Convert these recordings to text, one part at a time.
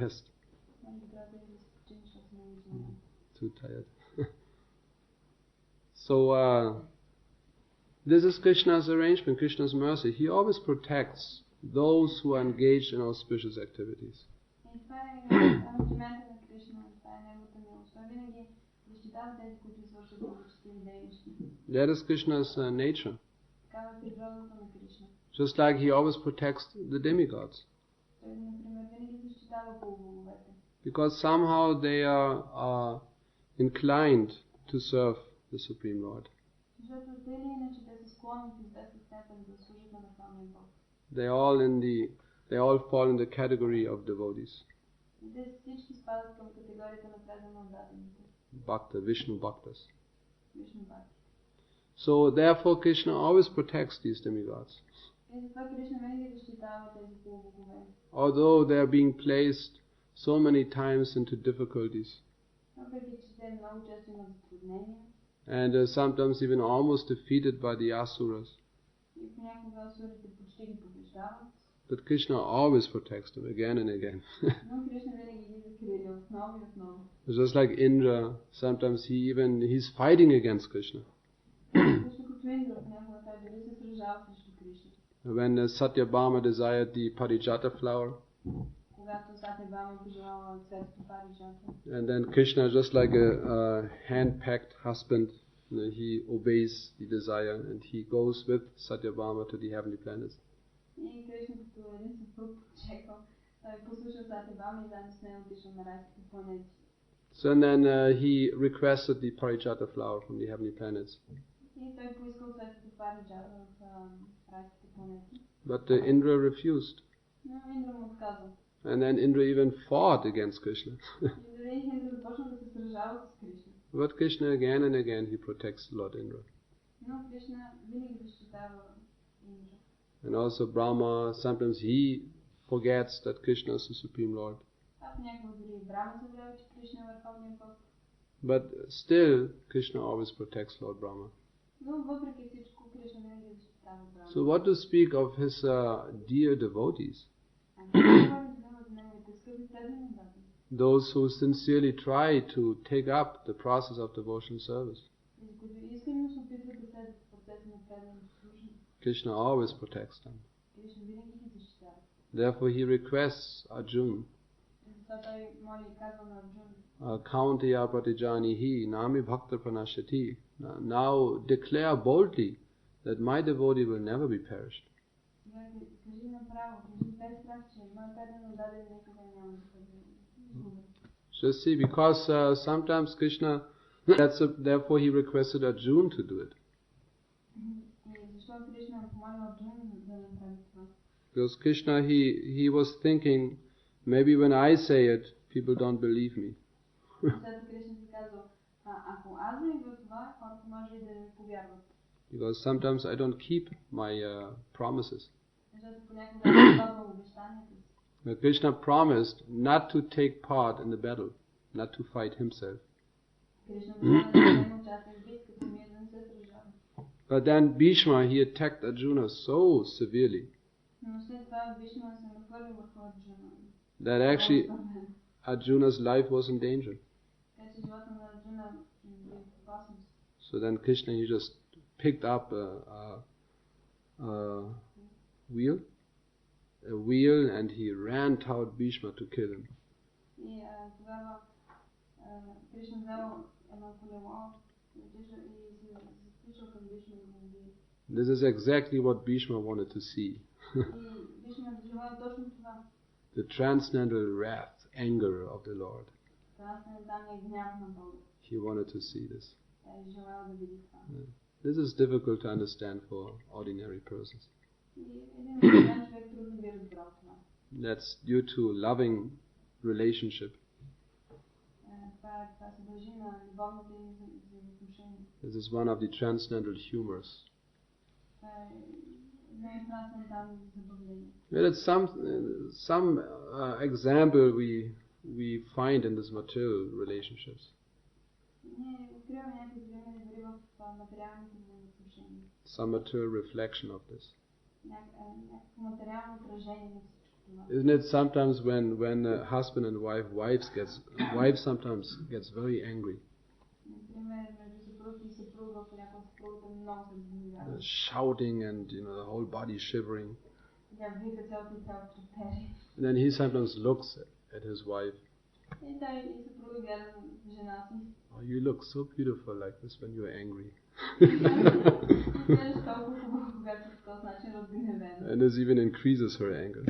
rest. Too tired. So this is Krishna's arrangement, Krishna's mercy. He always protects those who are engaged in auspicious activities. That is Krishna's nature. Just like he always protects the demigods. Because somehow they are inclined to serve the Supreme Lord. They all fall in the category of devotees. Bhakta, Vishnu Bhaktas. So therefore Krishna always protects these demigods. Although they are being placed so many times into difficulties. And sometimes even almost defeated by the asuras. But Krishna always protects them again and again. Just like Indra, sometimes he's fighting against Krishna. When Satyabhama desired the Parijata flower, and then Krishna, just like a hand-packed husband, he obeys the desire and he goes with Satyabhama to the heavenly planets. So and then he requested the Parijata flower from the heavenly planets. But Indra refused. And then Indra even fought against Krishna. But Krishna again and again he protects Lord Indra. And also Brahma, sometimes he forgets that Krishna is the Supreme Lord. But still Krishna always protects Lord Brahma. So what to speak of his dear devotees? Those who sincerely try to take up the process of devotional service. Krishna always protects them. Therefore he requests Arjuna, Kaunteya pratijanihi nami bhakta pranashati. Now declare boldly that my devotee will never be perished. So see, because sometimes Krishna, therefore he requested Arjuna to do it. Because Krishna, he was thinking, maybe when I say it, people don't believe me. Because sometimes I don't keep my promises. But Krishna promised not to take part in the battle, not to fight himself. But then Bhishma, he attacked Arjuna so severely that actually Arjuna's life was in danger. So then Krishna, he just picked up a wheel and he ran toward Bhishma to kill him. This is exactly what Bhishma wanted to see. The transcendental wrath, anger of the Lord. He wanted to see this. This is difficult to understand for ordinary persons. That's due to loving relationship. This is one of the transcendental humors. Well, it's some example we find in these material relationships. Some material reflection of this. Isn't it sometimes when a husband and wife sometimes gets very angry, shouting and the whole body shivering. And then he sometimes looks at his wife. Oh, you look so beautiful like this when you're angry. And this even increases her anger.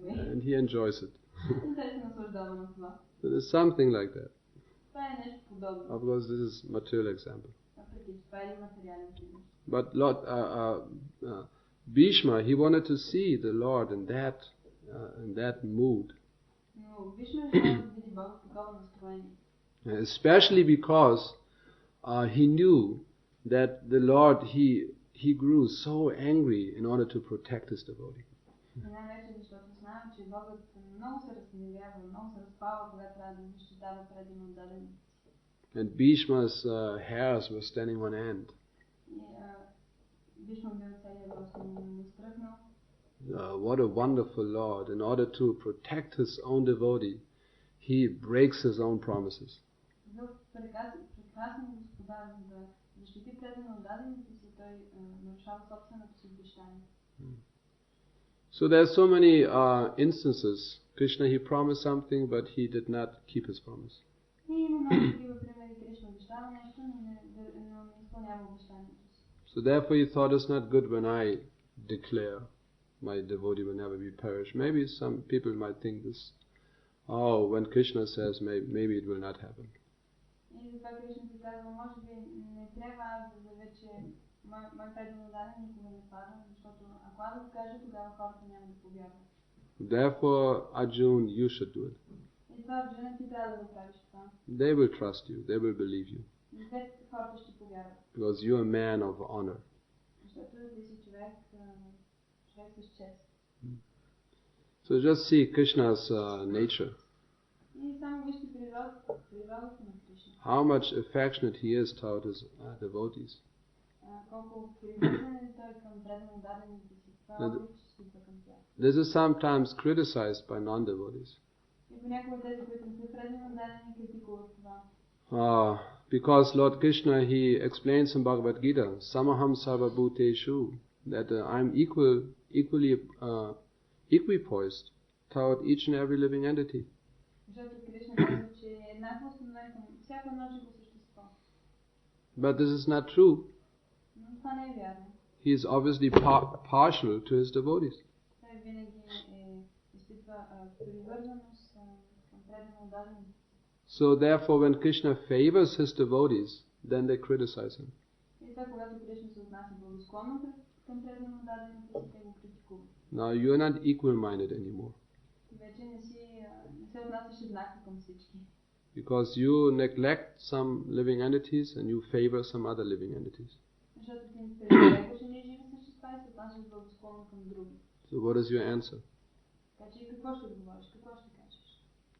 And he enjoys it. So there's something like that. Of course, this is material example. But Lord Bhishma, he wanted to see the Lord in that mood. Especially because he knew that the Lord, he grew so angry in order to protect his devotee. And Bhishma's hairs were standing on end. What a wonderful Lord. In order to protect his own devotee, he breaks his own promises. So there are so many instances. Krishna, he promised something, but he did not keep his promise. So therefore he thought, it's not good when I declare my devotee will never be perished. Maybe some people might think this, when Krishna says, maybe it will not happen. Therefore, Arjun, you should do it. They will trust you, they will believe you. Because you're a man of honor. So just see Krishna's nature. How much affectionate he is toward his devotees. This is sometimes criticized by non-devotees. Because Lord Krishna, he explains in Bhagavad Gita, Samaham sarva bhuteshu, that I'm equally equipoised toward each and every living entity. But this is not true. He is obviously partial to his devotees. So therefore, when Krishna favors his devotees, then they criticize him. Now you are not equal-minded anymore. Because you neglect some living entities and you favor some other living entities. So what is your answer?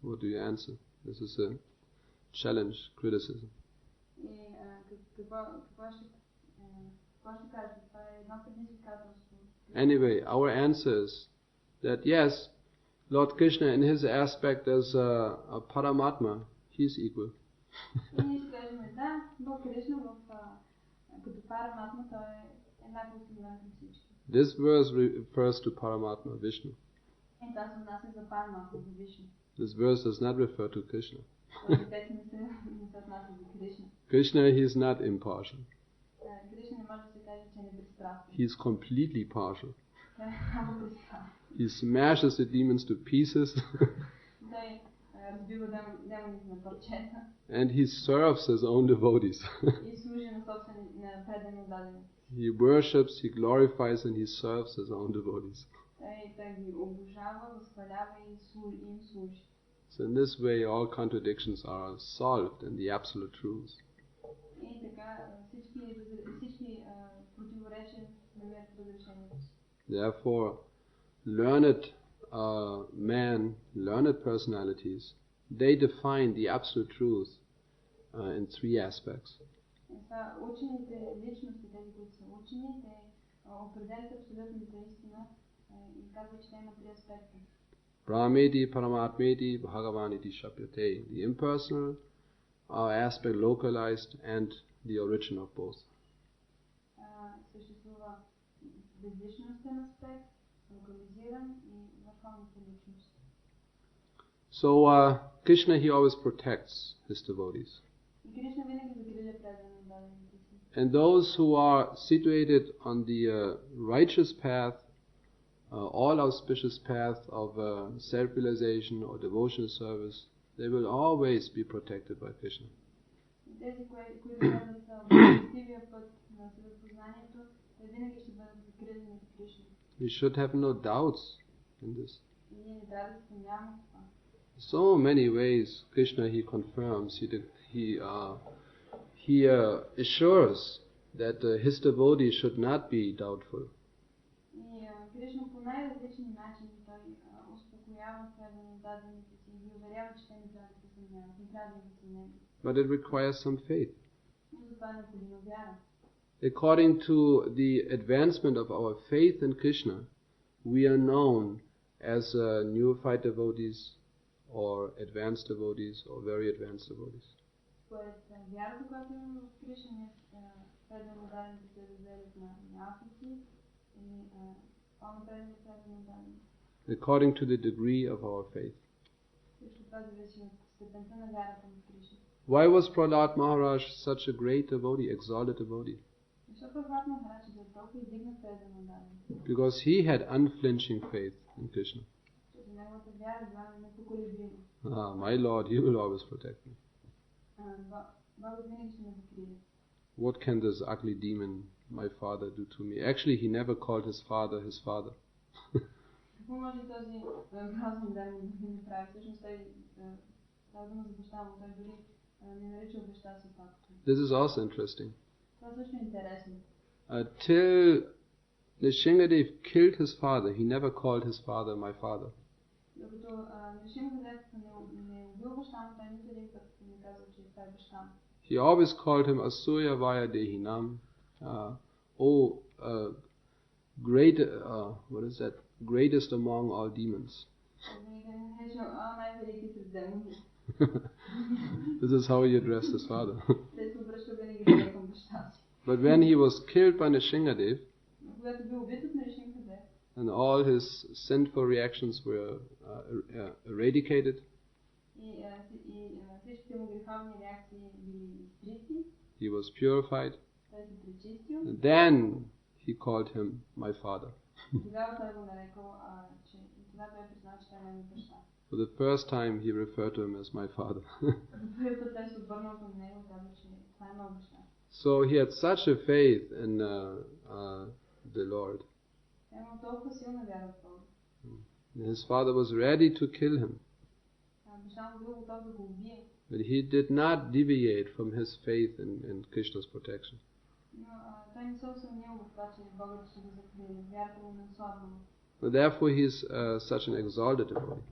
What do you answer? This is a challenge, criticism. Anyway, our answer is that yes, Lord Krishna in his aspect as a Paramatma, he is equal. This verse refers to Paramatma, Vishnu. This verse does not refer to Krishna. Krishna, he is not impartial. He is completely partial. He smashes the demons to pieces. And he serves his own devotees. He worships, he glorifies, and he serves his own devotees. So in this way, all contradictions are solved in the absolute truth. Therefore, learned men, learned personalities, they define the absolute truth in three aspects. И казва, че те има три аспекта. Brahmeti, Paramatmeti, Bhagavaniti Shapyate. The impersonal aspect, localized, and the origin of both. Съществува безличностен аспект, локализиран и върховната личност. So Krishna, he always protects his devotees. И Кришна винаги закриля преданно дадените си. And those who are situated on the righteous path, all auspicious path of self-realization or devotional service, they will always be protected by Krishna. Тези, които следват благочестивия път на себепознанието, те винаги ще бъдат закрилени от Кришна. We should have no doubts in this. И ние не трябва да се съмняваме в това. So many ways Krishna, he confirms, he assures that his devotees should not be doubtful. И Кришна по най-различни начини той успокоява преданно дадените си и ги уверява, че те не трябва да се съмняват, не трябва да имат съмнение. But it requires some faith. Но за това е необходима вяра. According to the advancement of our faith in Krishna, we are known as neophyte devotees, or advanced devotees, or very advanced devotees. Според вярата, която имаме в Кришна, ние преданно дадените се разделят на неофити и по-напредни преданно дадени. According to the degree of our faith. Също това зависи от степента на вярата в Кришна. Why was Prahlad Maharaj such a great devotee, exalted devotee? Защо Прабхат Махарадж е толкова издигнат преданно даден? Because he had unflinching faith in Krishna. Защото неговата вяра била непоколебима. My Lord, he will always protect me. Бог винаги ще ме закрие. What can this ugly demon, my father, do to me? Actually, he never called his father his father. Какво може този грозен демон да ми направи? Всъщност той става дума за баща му, той дори не нарича баща си татко. This is also interesting. Това също е интересно. Till Nishingadev killed his father, he never called his father my father. Докато Нрсимхадев не убил баща му, той нито един път не казва, че това е баща му. He always called him Asuya Vaya Dehinam. Great, what is that? Greatest among all demons. This is how he addressed his father. But when he was killed by Nishingadev, and all his sinful reactions were eradicated, he was purified, and then he called him my father. For the first time he referred to him as my father. So he had such a faith in the Lord. His father was ready to kill him. But he did not deviate from his faith in Krishna's protection. So therefore he is such an exalted devotee.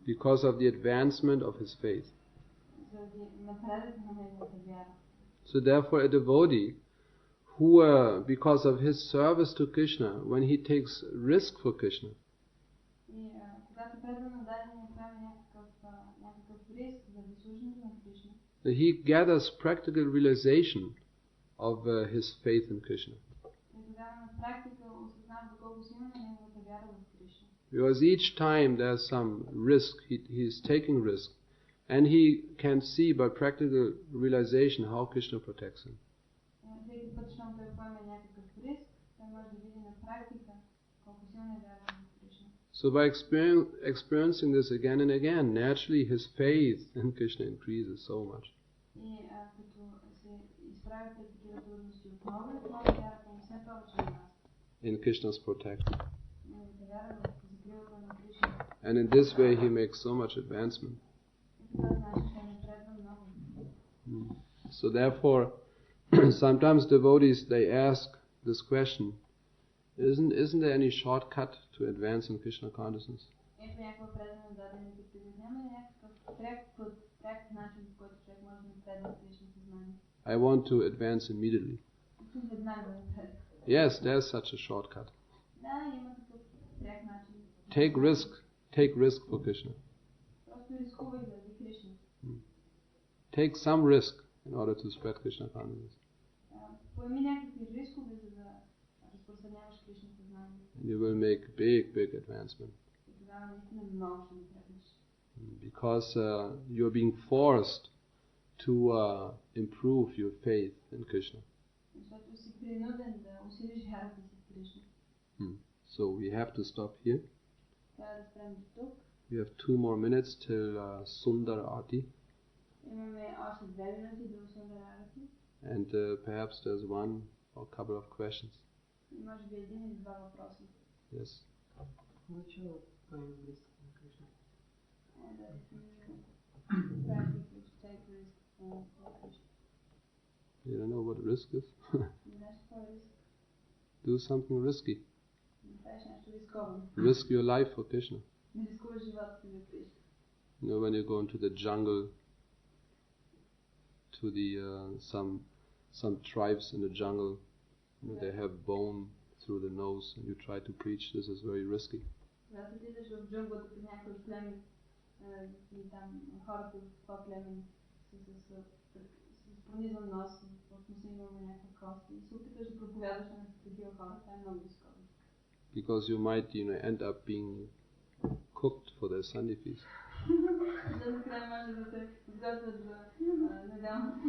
Because of the advancement of his faith. So therefore a devotee who, because of his service to Krishna, when he takes risk for Krishna, he gathers practical realization of his faith in Krishna. Because each time there's some risk, he's taking risk, and he can see by practical realization how Krishna protects him. So by experiencing this again and again, naturally his faith in Krishna increases so much. In Krishna's protection. And in this way he makes so much advancement. So therefore, sometimes devotees, they ask this question, isn't there any shortcut to advance in Krishna consciousness? I want to advance immediately. Yes, there's such a shortcut. Да, има такъв пряк начин. Take risk for Krishna. Просто рискувай заради Кришна. Take some risk in order to spread Krishna consciousness. Поеми някакви рискове, за да разпространяваш Кришна съзнание. You will make big advancement. И тогава наистина много ще напреднеш. Because you're being forced to improve your faith in Krishna. Защото си принуден да усилиш вярата си в Кришна. So we have to stop here. Трябва да спрем до тук. We have 2 more minutes till Sundar Arati. Имаме още 2 минути до Сундар Арати. And perhaps there's one or a couple of questions. И може би един или два въпроса. Yes. Which are going risk in Krishna? And practice to take risk for Krishna. You don't know what risk is? Знаеш какво е риск? Do something risky. Направиш нещо рисковано. Risk your life for Krishna. Не рискуваш живота си за Кришна. You know, when you go into the jungle, to the some tribes in the jungle, you know, they have bone through the nose, and you try to preach. This is very risky. Когато отидеш в джунглата при някой племен и там хората в това племен с пронизан нос, в носа имаме някаква кост и се опитваш да проповядаш на такива хора, това е много рисковано. Because you might, end up being cooked for their Sunday feast. Защото накрая може да се изготвят за неделната.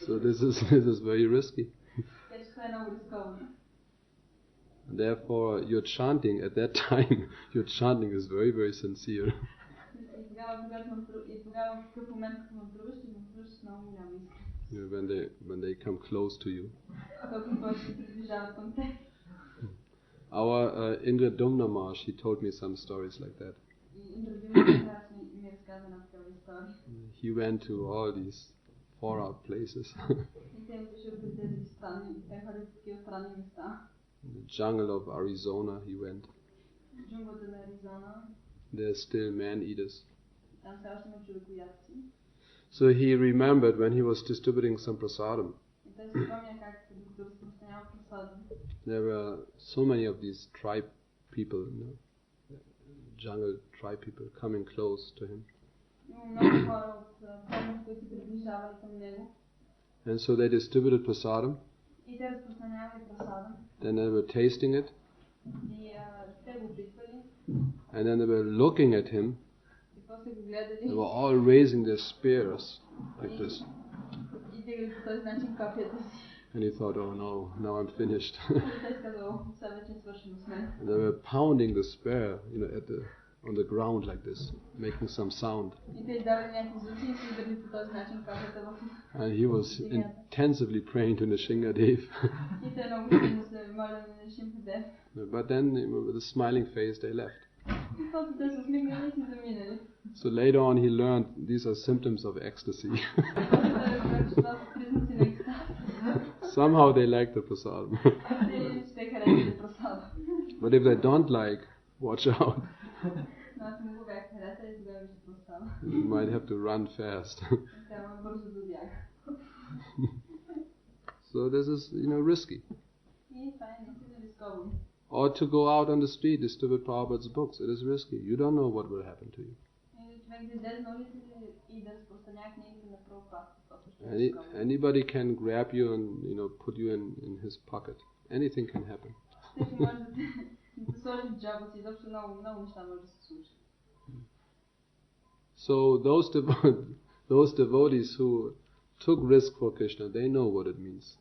So this is very risky. Така че това е много рисковано. Therefore, your chanting at that time, your chanting is very sincere. И тогава в такъв момент, като мантруваш, ти мантруваш с много голяма искра. When they come close to you. Колкото повече се приближават към теб. Our Indra Dumna Maharaj, he told me some stories like that. He went to all these far out places. In the jungle of Arizona he went. There's still man-eaters. So he remembered when he was distributing some prasadam. There were so many of these tribe people, jungle tribe people coming close to him. And so they distributed prasadam. Then they were tasting it. And then they were looking at him. They were all raising their spears like this. And he thought, oh no, now I'm finished. And they were pounding the spear, on the ground like this, making some sound. And he was intensively praying to Nrsimhadev. But then, with a smiling face, they left. So later on he learned these are symptoms of ecstasy. Somehow they like the prasadam. But if they don't like, watch out. You might have to run fast. So this is, risky. Or to go out on the street, distribute Prabhupada's books. It is risky. You don't know what will happen to you. Anybody can grab you and put you in his pocket. Anything can happen. So those devotees who took risk for Krishna, they know what it means.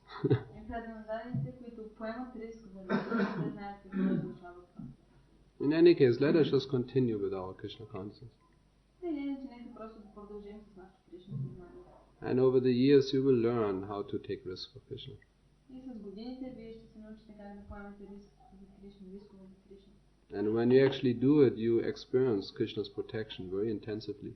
In any case, let us just continue with our Krishna consciousness. And over the years you will learn how to take risk for Krishna. And when you actually do it, you experience Krishna's protection very intensively.